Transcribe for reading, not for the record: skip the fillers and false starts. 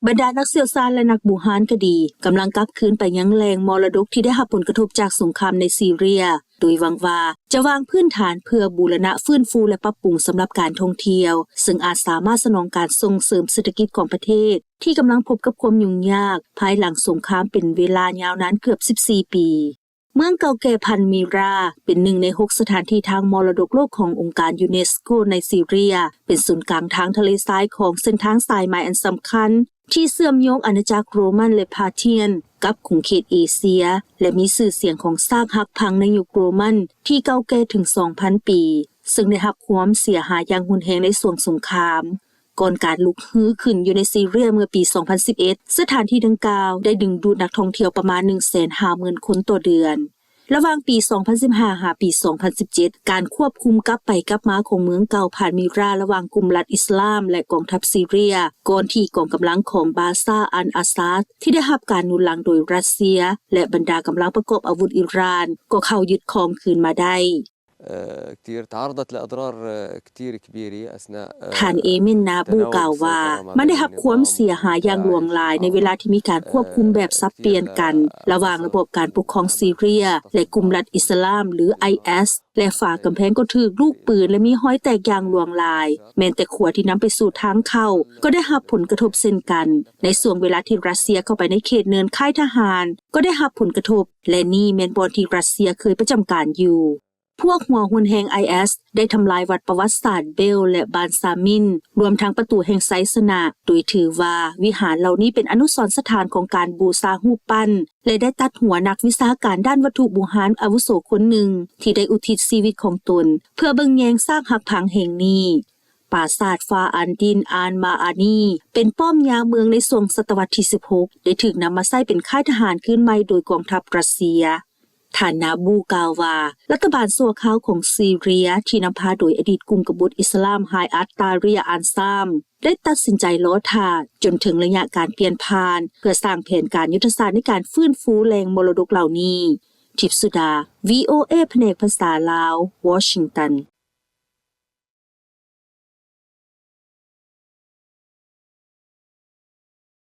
บรรดานักเสี่ยวซานและนักบูฮานก็ดีกำลังกลับคืนไปยังแหล่งมรดกที่ได้รับผลกระทบจากสงครามในซีเรียโดยหวังว่าจะวางพื้นฐานเพื่อบูรณะฟื้นฟูและปรับปรุงสำหรับการท่องเที่ยวซึ่งอาจสามารถสนองการส่งเสริมเศรษฐกิจของประเทศที่กำลังพบกับความยุ่งยากภายหลังสงครามเป็นเวลายาวนานเกือบ14ปีเมืองเก่าแก่พันมีราเป็น1ใน6สถานที่ทางมรดกโลกขององค์การยูเนสโกในซีเรียเป็นศูนย์กลางทางทะเลทรายของเส้นทางสายไหมอันสำคัญที่เชื่อมโยงอาณาจักรโรมันและพาร์เทียนกับขุมเขตเอเชียและมีชื่อเสียงของซากหักพังในยุคโรมันที่เก่าแก่ถึง 2,000 ปีซึ่งได้รับความเสียหายอย่างรุนแรงในช่วงสงครามก่อนการลุกฮือขึ้นอยู่ในซีเรียเมื่อปี 2011 สถานที่ดังกล่าวได้ดึงดูดนักท่องเที่ยวประมาณ 150,000 คนต่อเดือนระหว่างปี 2015 หาปี 2017 การควบคุมกลับไปกลับมาของเมืองเก่าผ่านมีราระหว่างกลุ่มรัฐอิสลามและกองทัพซีเรียก่อนที่กองกำลังของบาซาอัลอาซาดที่ได้รับการหนุนหลังโดยรัสเซียและบรรดากำลังประกอบอาวุธอิหร่านก็เข้ายึดครองคืนมาได้كتير تعرضت لأضرار كتير كبيرة أثناء ท่านเอมินนาบูกล่าวว่ามันได้รับความเสียหายอย่างหลวงหลายในเวลาที่มีการควบคุมแบบสับเปลี่ยนกันระหว่างระบบการปกครองซีเรียและกลุ่มรัฐอิสลามหรือ IS และฝ่ากำแพงก็ถูกลูกปืนและมีห้อยแตกอย่างหลวงหลายแม้แต่ขัวที่นำไปสู่ทางเข้าก็ได้รับผลกระทบเช่นกันในช่วงเวลาที่รัสเซียเข้าไปในเขตเนินค่ายทหารก็ได้รับผลกระทบและนี่แม่นบ่อนที่รัสเซียเคยประจำการอยู่พวกหัวหุนแห่ง IS ได้ทำลายวัดประวัติศาสตร์เบลและบานซามินรวมทั้งประตูแห่งไซสนะโดยถือว่าวิหารเหล่านี้เป็นอนุสรณ์สถานของการบูชารูปปั้นและได้ตัดหัวนักวิชาการด้านวัตถุโบราณอาวุโสคนหนึ่งที่ได้อุทิศชีวิตของตนเพื่อเบิ่งแยงสร้างหักพังแห่งนี้ปราสาทฟาอันดินอานมาอานีเป็นป้อมยามเมืองในช่วงศตวรรษที่ 16 ได้ถูกนำมาใช้เป็นค่ายทหารขึ้นใหม่โดยกองทัพรัสเซียท่านนาบูกล่าวว่ารัฐบาลชั่วคราวของซีเรียที่นำพาโดยอดีตกลุ่มกบฏอิสลามไฮอัตตาริยาอันซามได้ตัดสินใจล้อท่าจนถึงระยะการเปลี่ยนผ่านเพื่อสร้างแผนการยุทธศาสตร์ในการฟื้นฟูแหล่งมรดกเหล่านี้ทิพย์สุดา VOA แผนกภาษาลาววอชิงตัน